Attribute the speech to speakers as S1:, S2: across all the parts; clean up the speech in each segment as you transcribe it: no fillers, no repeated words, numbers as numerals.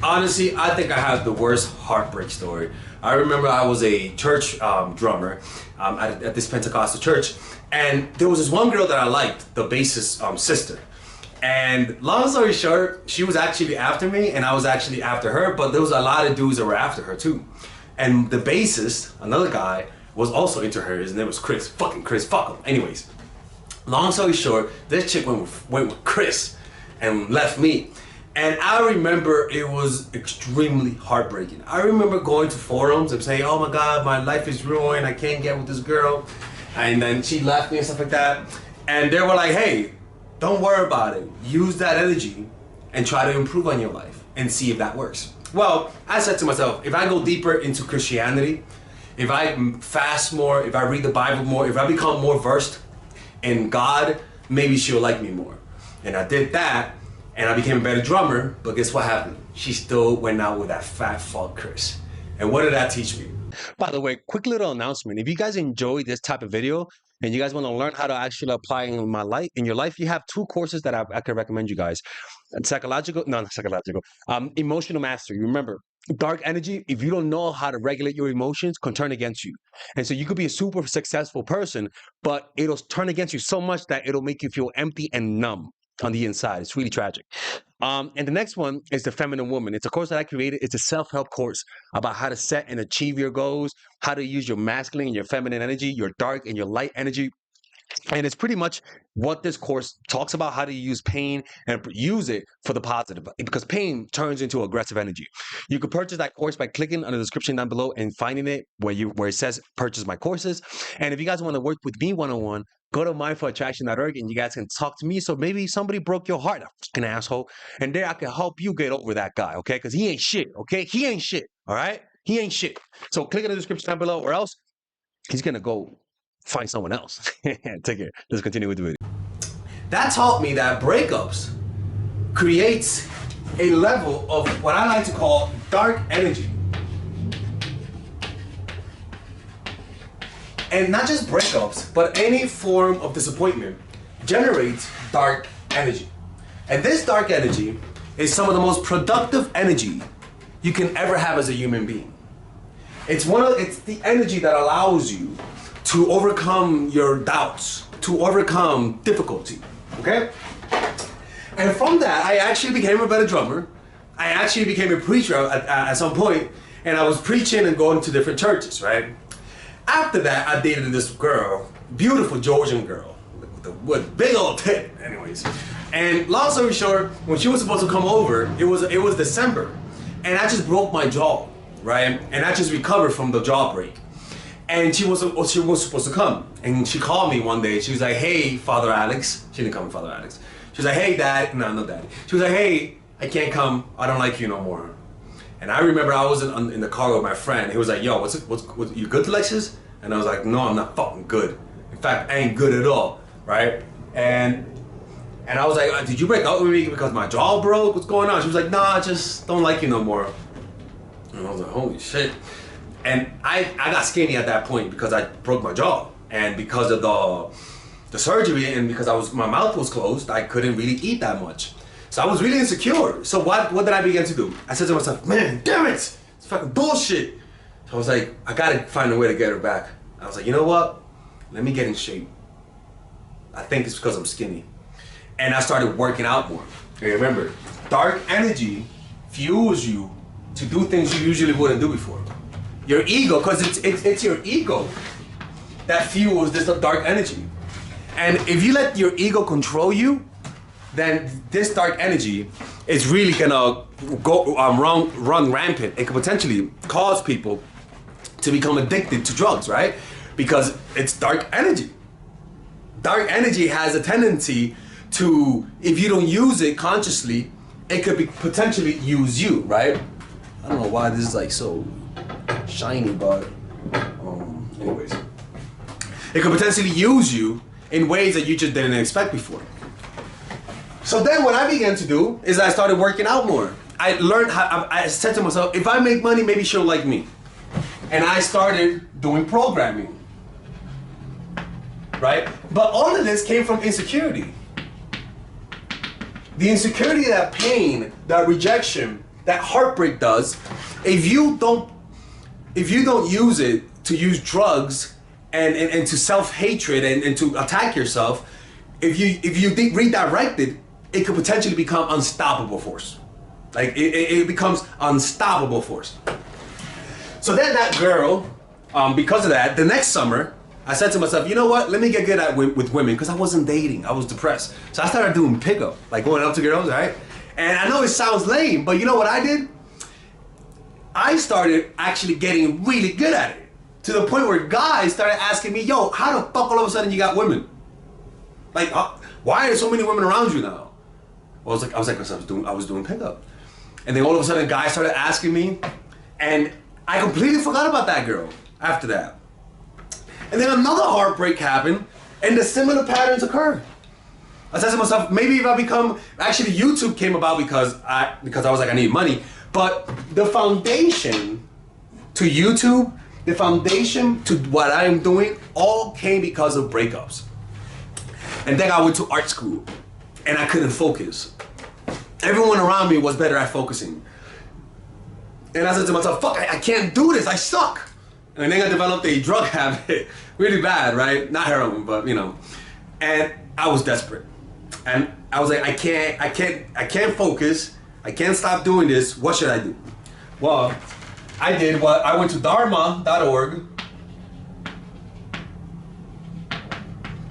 S1: Honestly, I think I have the worst heartbreak story. I remember I was a church drummer at this Pentecostal church, and there was this one girl that I liked, the bassist sister. And long story short, she was actually after me, and I was actually after her, but there was a lot of dudes that were after her too. And the bassist, another guy, was also into her. His name was Chris. Fucking Chris, fuck him. Anyways, long story short, this chick went with Chris and left me. And I remember it was extremely heartbreaking. I remember going to forums and saying, oh my God, my life is ruined. I can't get with this girl. And then she left me and stuff like that. And they were like, hey, don't worry about it. Use that energy and try to improve on your life and see if that works. Well, I said to myself, if I go deeper into Christianity, if I fast more, if I read the Bible more, if I become more versed in God, maybe she'll like me more. And I did that. And I became a better drummer, but guess what happened? She still went out with that fat fuck Chris. And what did that teach me?
S2: By the way, quick little announcement. If you guys enjoy this type of video and you guys want to learn how to actually apply in your life, you have two courses that I can recommend you guys. Emotional mastery. Remember, dark energy, if you don't know how to regulate your emotions, can turn against you. And so you could be a super successful person, but it'll turn against you so much that it'll make you feel empty and numb on the inside. It's really tragic. And the next one is the Feminine Woman. It's a course that I created. It's a self-help course about how to set and achieve your goals, how to use your masculine and your feminine energy, your dark and your light energy. And it's pretty much what this course talks about, how to use pain and use it for the positive, because pain turns into aggressive energy. You can purchase that course by clicking on the description down below and finding it where it says purchase my courses. And if you guys want to work with me one-on-one, go to mindfulattraction.org and you guys can talk to me. So maybe somebody broke your heart, an asshole, and there I can help you get over that guy, okay? Because he ain't shit, okay? He ain't shit, all right? He ain't shit. So click in the description down below, or else he's going to go find someone else. Take care. Let's continue with the video.
S1: That taught me that breakups creates a level of what I like to call dark energy. And not just breakups, but any form of disappointment generates dark energy. And this dark energy is some of the most productive energy you can ever have as a human being. It's the energy that allows you to overcome your doubts, to overcome difficulty, okay? And from that, I actually became a better drummer. I actually became a preacher at some point, and I was preaching and going to different churches, right? After that, I dated this girl, beautiful Georgian girl, with big old tit, anyways. And long story short, when she was supposed to come over, it was December, and I just broke my jaw, right? And I just recovered from the jaw break. And she was supposed to come, and she called me one day. She was like, "Hey, Father Alex." She didn't call me Father Alex. She was like, "Hey, Dad." No, not Daddy. She was like, "Hey, I can't come. I don't like you no more." And I remember I was in the car with my friend. He was like, "Yo, what's you good, Lexus?" And I was like, "No, I'm not fucking good. In fact, I ain't good at all, right?" And I was like, "Did you break up with me because my jaw broke? What's going on?" She was like, "Nah, I just don't like you no more." And I was like, "Holy shit." And I got skinny at that point because I broke my jaw, and because of the surgery, and because my mouth was closed, I couldn't really eat that much. So I was really insecure. So what did I begin to do? I said to myself, "Man, damn it, it's fucking bullshit." So I was like, I gotta find a way to get her back. I was like, you know what? Let me get in shape. I think it's because I'm skinny. And I started working out more. And remember, dark energy fuels you to do things you usually wouldn't do before. Your ego, because it's your ego that fuels this dark energy. And if you let your ego control you, then this dark energy is really gonna go run rampant and could potentially cause people to become addicted to drugs, right? Because it's dark energy. Dark energy has a tendency to, if you don't use it consciously, it could potentially use you, right? I don't know why this is like so shiny, but anyways, it could potentially use you in ways that you just didn't expect before. So then what I began to do is I started working out more. I learned how, I said to myself, if I make money, maybe she'll like me. And I started doing programming, right? But all of this came from insecurity. The insecurity, that pain, that rejection, that heartbreak does, if you don't use it to use drugs and to self-hatred and to attack yourself, if you redirect it, it could potentially become unstoppable force. Like it becomes unstoppable force. So then that girl, because of that, the next summer, I said to myself, you know what? Let me get good at with women, because I wasn't dating. I was depressed. So I started doing pickup, like going up to girls, right? And I know it sounds lame, but you know what I did? I started actually getting really good at it, to the point where guys started asking me, yo, how the fuck all of a sudden you got women? Like, why are there so many women around you now? Well, I was doing pickup. And then all of a sudden guys started asking me, and I completely forgot about that girl after that. And then another heartbreak happened, and the similar patterns occurred. I said to myself, maybe if I become, actually YouTube came about because I was like, I need money. But the foundation to YouTube, the foundation to what I am doing, all came because of breakups. And then I went to art school, and I couldn't focus. Everyone around me was better at focusing. And I said to myself, fuck, I can't do this, I suck. And then I developed a drug habit, really bad, right? Not heroin, but you know. And I was desperate. And I was like, I can't focus. I can't stop doing this. What should I do? Well, I went to dharma.org,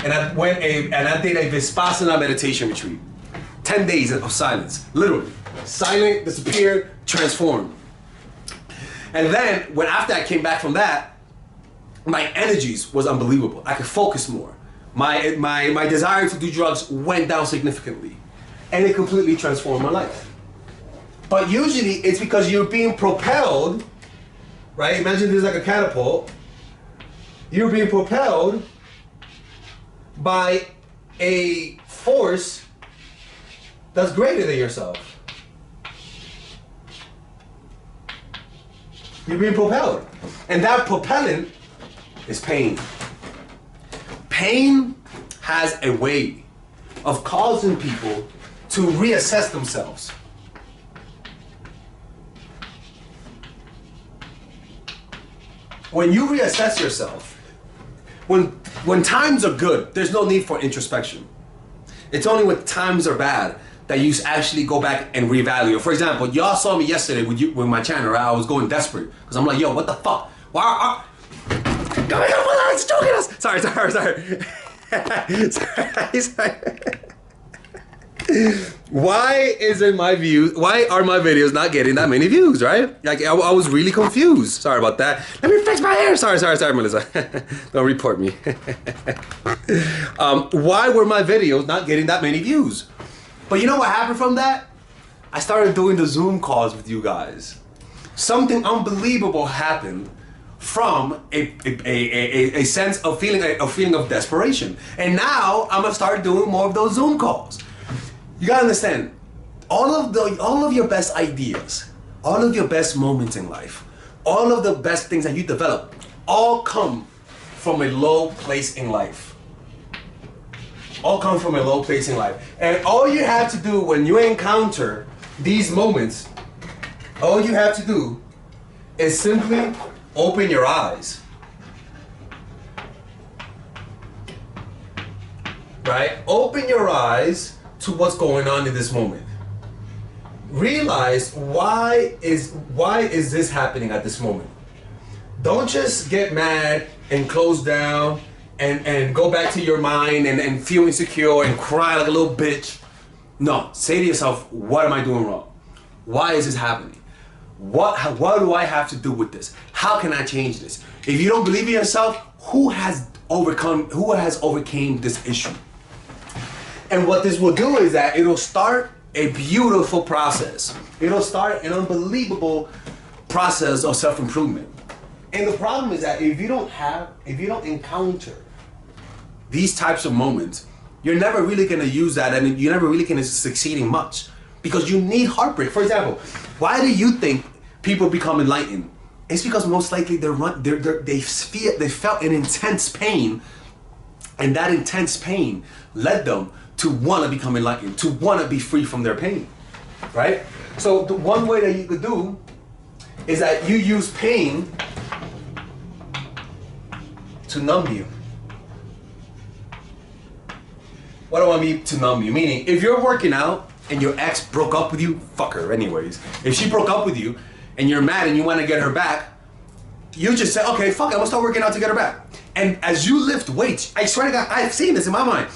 S1: and I did a Vipassana meditation retreat. 10 days of silence, literally. Silent, disappear, transform. And then, after I came back from that, my energies was unbelievable. I could focus more. My desire to do drugs went down significantly. And it completely transformed my life. But usually, it's because you're being propelled, right? Imagine this is like a catapult. You're being propelled by a force that's greater than yourself. You're being propelled. And that propellant is pain. Pain has a way of causing people to reassess themselves. When you reassess yourself, when times are good, there's no need for introspection. It's only when times are bad that you actually go back and reevaluate. For example, y'all saw me yesterday with my channel, right? I was going desperate because I'm like, yo, what the fuck? Why are it's choking us? Sorry. Why are my videos not getting that many views, right? Like I was really confused. Sorry about that. Let me fix my hair. Sorry, Melissa. Don't report me. Why were my videos not getting that many views? But you know what happened from that? I started doing the Zoom calls with you guys. Something unbelievable happened from a sense of feeling of desperation. And now I'm gonna start doing more of those Zoom calls. You gotta understand, all of your best ideas, all of your best moments in life, all of the best things that you develop, all come from a low place in life. All come from a low place in life. And all you have to do when you encounter these moments, all you have to do is simply open your eyes. Right? Open your eyes to what's going on in this moment. Realize why is this happening at this moment. Don't just get mad and close down and go back to your mind and feel insecure and cry like a little bitch. No, say to yourself, what am I doing wrong? Why is this happening? What do I have to do with this? How can I change this? If you don't believe in yourself, who has overcame this issue? And what this will do is that it'll start a beautiful process. It'll start an unbelievable process of self-improvement. And the problem is that if you don't encounter these types of moments, you're never really gonna use that, and you're never really gonna succeed in much, because you need heartbreak. For example, why do you think people become enlightened? It's because most likely they felt an intense pain, and that intense pain led them to want to become enlightened, to want to be free from their pain. right? So the one way that you could do is that you use pain to numb you. What do I mean to numb you? Meaning, if you're working out and your ex broke up with you, fuck her anyways. If she broke up with you and you're mad and you want to get her back, you just say, okay, fuck it, I'm gonna start working out to get her back. And as you lift weights, I swear to God, I've seen this in my mind.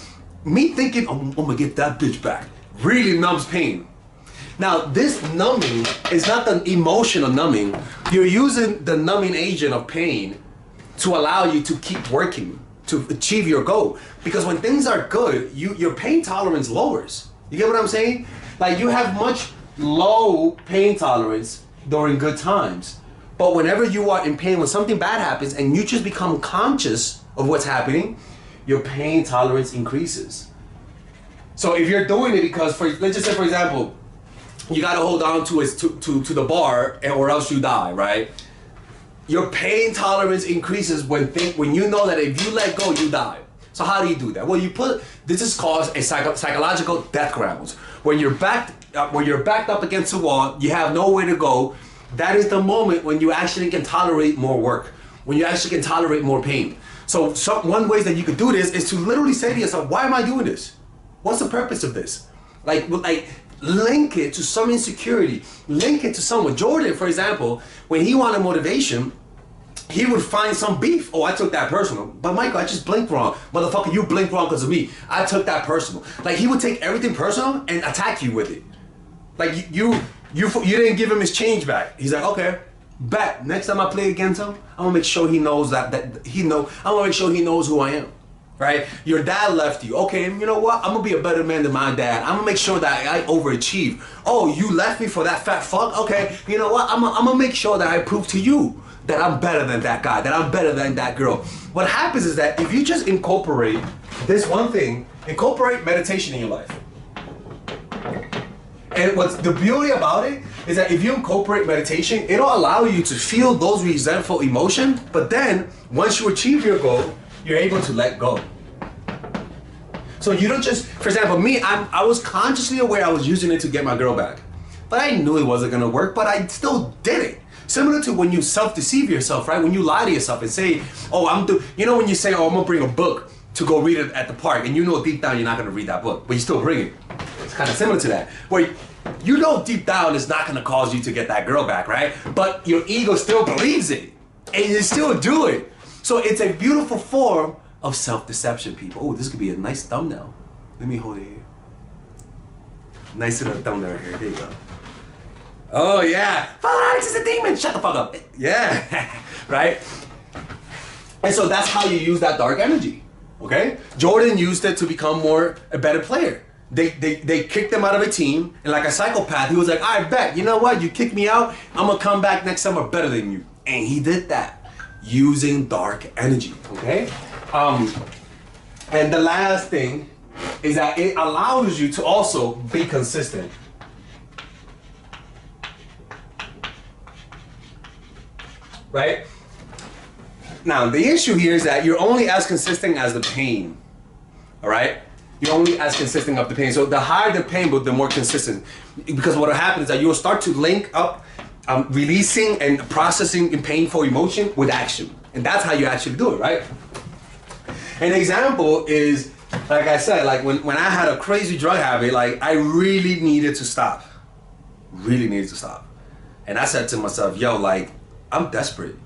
S1: Me thinking, I'm gonna get that bitch back, really numbs pain. Now, this numbing is not the emotional numbing. You're using the numbing agent of pain to allow you to keep working, to achieve your goal. Because when things are good, your pain tolerance lowers. You get what I'm saying? Like, you have much low pain tolerance during good times. But whenever you are in pain, when something bad happens and you just become conscious of what's happening, your pain tolerance increases. So if you're doing it because, let's just say, for example, you gotta hold on to the bar or else you die, right? Your pain tolerance increases when you know that if you let go, you die. So how do you do that? Well, this is called a psychological death grounds. When you're backed up against the wall, you have nowhere to go. That is the moment when you actually can tolerate more work, when you actually can tolerate more pain. So one way that you could do this is to literally say to yourself, why am I doing this? What's the purpose of this? Like link it to some insecurity, link it to someone. Jordan, for example, when he wanted motivation, he would find some beef. Oh, I took that personal. But Michael, I just blinked wrong. Motherfucker, you blinked wrong because of me. I took that personal. Like, he would take everything personal and attack you with it. Like, you didn't give him his change back. He's like, okay, bet. Next time I play against him, I'm gonna make sure he knows I'm gonna make sure he knows who I am. Right? Your dad left you. Okay, you know what? I'm gonna be a better man than my dad. I'm gonna make sure that I overachieve. Oh, you left me for that fat fuck? Okay, you know what? I'm gonna make sure that I prove to you that I'm better than that guy, that I'm better than that girl. What happens is that if you just incorporate this one thing, incorporate meditation in your life. And what's the beauty about it is that if you incorporate meditation, it'll allow you to feel those resentful emotions, but then once you achieve your goal, you're able to let go. So you don't just, for example, me, I was consciously aware I was using it to get my girl back. But I knew it wasn't gonna work, but I still did it. Similar to when you self-deceive yourself, right? When you lie to yourself and say, oh, when you say, oh, I'm gonna bring a book to go read it at the park, and you know deep down you're not gonna read that book, but you still bring it. It's kind of similar to that, where you know deep down it's not gonna cause you to get that girl back, right? But your ego still believes it, and you still do it. So it's a beautiful form of self-deception, people. Oh, this could be a nice thumbnail. Let me hold it here. Nice little thumbnail here. There you go. Oh yeah, Father Alex is a demon. Shut the fuck up. Yeah, right. And so that's how you use that dark energy. Okay, Jordan used it to become a better player. They kicked him out of a team, and like a psychopath, he was like, I bet, you know what? You kicked me out, I'm gonna come back next summer better than you. And he did that using dark energy. Okay. And the last thing is that it allows you to also be consistent. Right? Now, the issue here is that you're only as consistent as the pain. All right? You're only as consistent of the pain. So the higher the pain, but the more consistent. Because what will happen is that you will start to link up releasing and processing painful emotion with action. And that's how you actually do it, right? An example is, like I said, like when I had a crazy drug habit, like I really needed to stop. Really needed to stop. And I said to myself, yo, like, I'm desperate.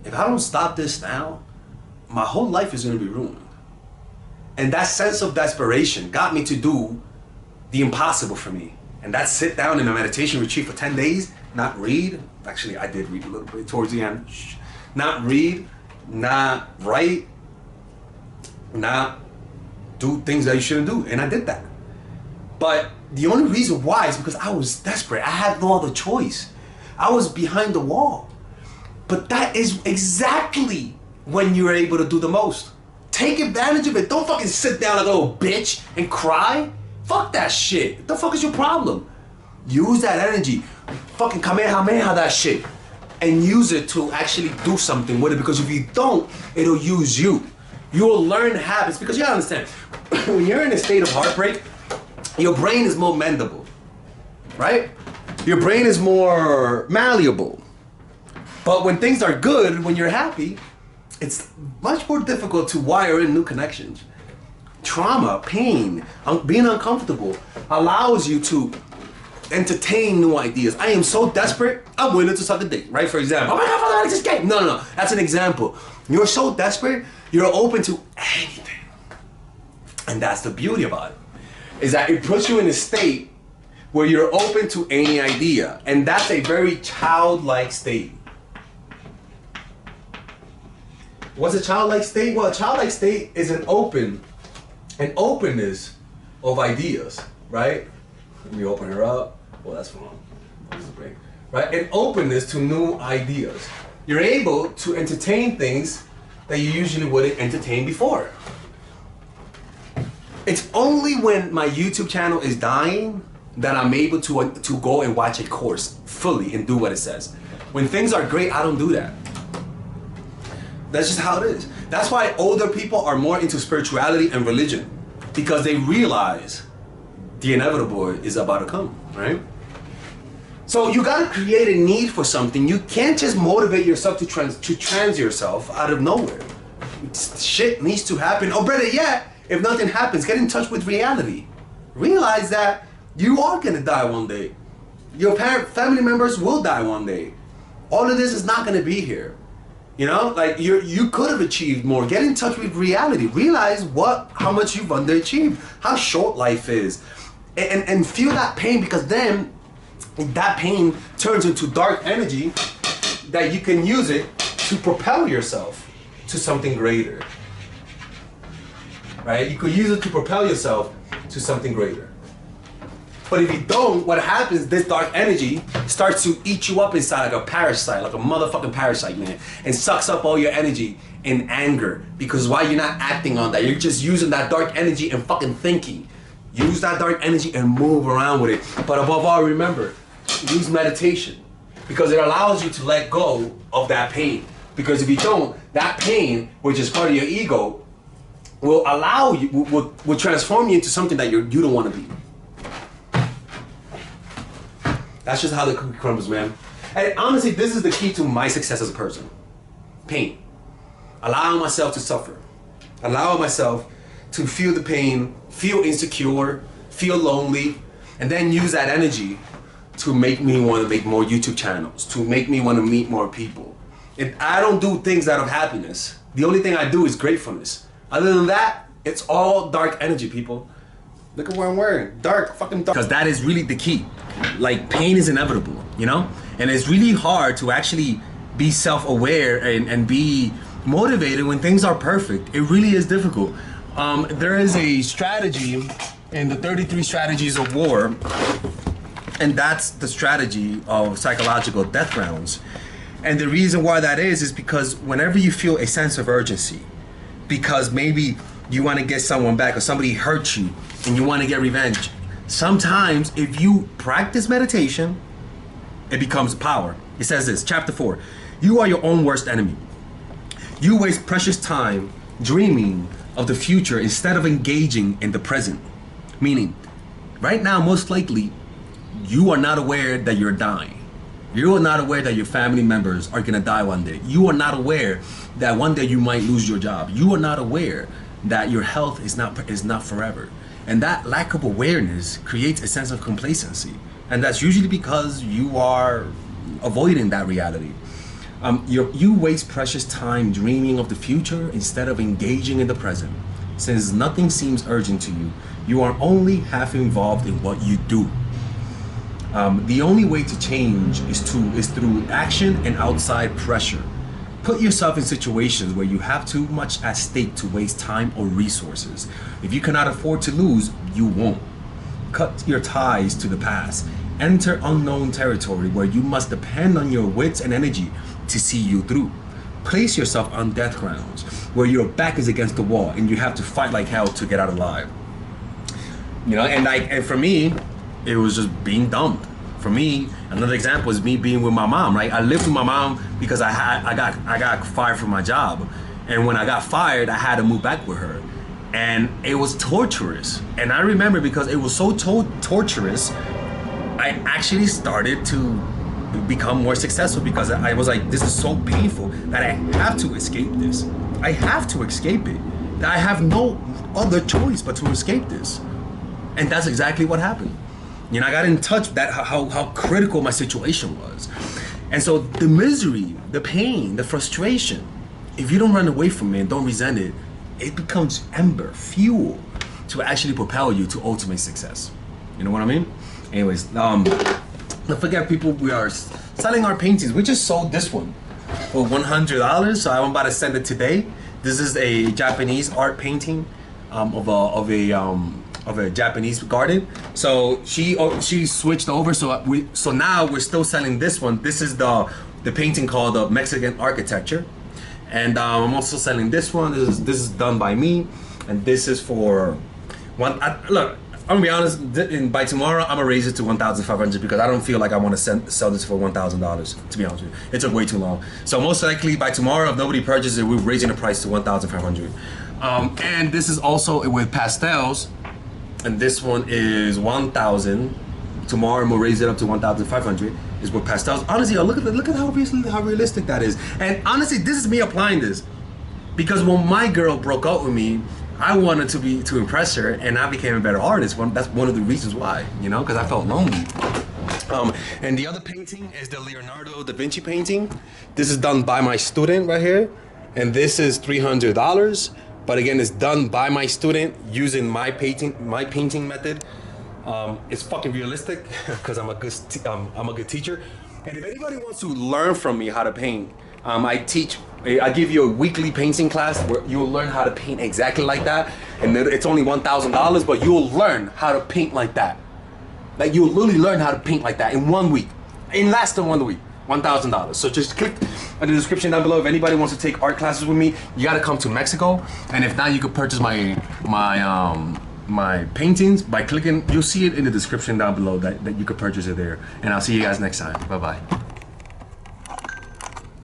S1: If I don't stop this now, my whole life is gonna be ruined. And that sense of desperation got me to do the impossible for me. And that's sit down in a meditation retreat for 10 days, not read. Actually, I did read a little bit towards the end. Not read, not write, not do things that you shouldn't do. And I did that. But the only reason why is because I was desperate. I had no other choice. I was behind the wall. But that is exactly when you're able to do the most. Take advantage of it. Don't fucking sit down like a little bitch and cry. Fuck that shit. What the fuck is your problem? Use that energy. Fucking kamehameha that shit. And use it to actually do something with it. Because if you don't, it'll use you. You will learn habits. Because you gotta understand, when you're in a state of heartbreak, your brain is more mendable. right? Your brain is more malleable. But when things are good, when you're happy, it's much more difficult to wire in new connections. Trauma, pain, being uncomfortable allows you to entertain new ideas. I am so desperate, I'm willing to suck a dick, right? For example, oh my God, Father, I just came. No, that's an example. You're so desperate, you're open to anything. And that's the beauty about it, is that it puts you in a state where you're open to any idea. And that's a very childlike state. What's a childlike state? Well, a childlike state is an openness of ideas, right? Let me open her up. Well, that's wrong. Right? An openness to new ideas. You're able to entertain things that you usually wouldn't entertain before. It's only when my YouTube channel is dying that I'm able to go and watch a course fully and do what it says. When things are great, I don't do that. That's just how it is. That's why older people are more into spirituality and religion, because they realize the inevitable is about to come, right? So you gotta create a need for something. You can't just motivate yourself to trans yourself out of nowhere. Shit needs to happen. Or better yet, if nothing happens, get in touch with reality. Realize that you are gonna die one day. Your family members will die one day. All of this is not gonna be here. You know, like you could have achieved more. Get in touch with reality. Realize how much you've underachieved, how short life is, and feel that pain, because then that pain turns into dark energy that you can use it to propel yourself to something greater. Right? You could use it to propel yourself to something greater. But if you don't, what happens, this dark energy starts to eat you up inside like a parasite, like a motherfucking parasite, man, and sucks up all your energy in anger. Because why you're not acting on that? You're just using that dark energy and fucking thinking. Use that dark energy and move around with it. But above all, remember, use meditation, because it allows you to let go of that pain. Because if you don't, that pain, which is part of your ego, will allow you, will transform you into something that you don't want to be. That's just how the cookie crumbles, man. And honestly, this is the key to my success as a person. Pain. Allowing myself to suffer. Allowing myself to feel the pain, feel insecure, feel lonely, and then use that energy to make me want to make more YouTube channels, to make me want to meet more people. And I don't do things out of happiness. The only thing I do is gratefulness. Other than that, it's all dark energy, people. Look at what I'm wearing. Dark, fucking dark. Because that is really the key. Like, pain is inevitable, you know? And it's really hard to actually be self-aware and be motivated when things are perfect. It really is difficult. There is a strategy in the 33 strategies of war, and that's the strategy of psychological death rounds. And the reason why that is because whenever you feel a sense of urgency, because maybe you want to get someone back or somebody hurt you and you want to get revenge, sometimes if you practice meditation, it becomes power. It says this, chapter 4, you are your own worst enemy. You waste precious time dreaming of the future instead of engaging in the present. Meaning, right now, most likely, you are not aware that you're dying. You are not aware that your family members are gonna die one day. You are not aware that one day you might lose your job. You are not aware that your health is not forever. And that lack of awareness creates a sense of complacency. And that's usually because you are avoiding that reality. You waste precious time dreaming of the future instead of engaging in the present. Since nothing seems urgent to you, you are only half involved in what you do. The only way to change is through action and outside pressure. Put yourself in situations where you have too much at stake to waste time or resources. If you cannot afford to lose, you won't. Cut your ties to the past. Enter unknown territory where you must depend on your wits and energy to see you through. Place yourself on death grounds where your back is against the wall and you have to fight like hell to get out alive. You know, and for me, it was just being dumb. For me, another example is me being with my mom, right? I lived with my mom because I got fired from my job. And when I got fired, I had to move back with her. And it was torturous. And I remember because it was so torturous, I actually started to become more successful because I was like, this is so painful that I have to escape this. I have to escape it. I have no other choice but to escape this. And that's exactly what happened. You know, I got in touch with that how critical my situation was. And so the misery, the pain, the frustration, if you don't run away from it and don't resent it, it becomes ember, fuel to actually propel you to ultimate success. You know what I mean? Anyways, don't forget, people, we are selling our paintings. We just sold this one for $100, so I'm about to send it today. This is a Japanese art painting of a Japanese garden. So she switched over. So now we're still selling this one. This is the painting called the Mexican Architecture, and I'm also selling this one. This is done by me, and this is for one. Look, I'm gonna be honest. By tomorrow, I'm gonna raise it to $1,500 because I don't feel like I want to sell this for $1,000. To be honest with you, it took way too long. So most likely by tomorrow, if nobody purchases it, we're raising the price to $1,500. And this is also with pastels, and this one is $1,000. Tomorrow, we'll raise it up to $1,500. Is with pastels. Honestly, look at how realistic that is. And honestly, this is me applying this because when my girl broke up with me, I wanted to impress her, and I became a better artist. That's one of the reasons why, you know, because I felt lonely. And the other painting is the Leonardo da Vinci painting. This is done by my student right here, and this is $300. But again, it's done by my student using my painting method. It's fucking realistic because I'm a good teacher. And if anybody wants to learn from me how to paint, I give you a weekly painting class where you'll learn how to paint exactly like that. And it's only $1,000, but you'll learn how to paint like that. Like you'll literally learn how to paint like that in 1 week. In less than 1 week. $1,000. So just click in the description down below. If anybody wants to take art classes with me, you gotta come to Mexico. And if not, you could purchase my paintings by clicking. You'll see it in the description down below that you could purchase it there. And I'll see you guys next time. Bye bye.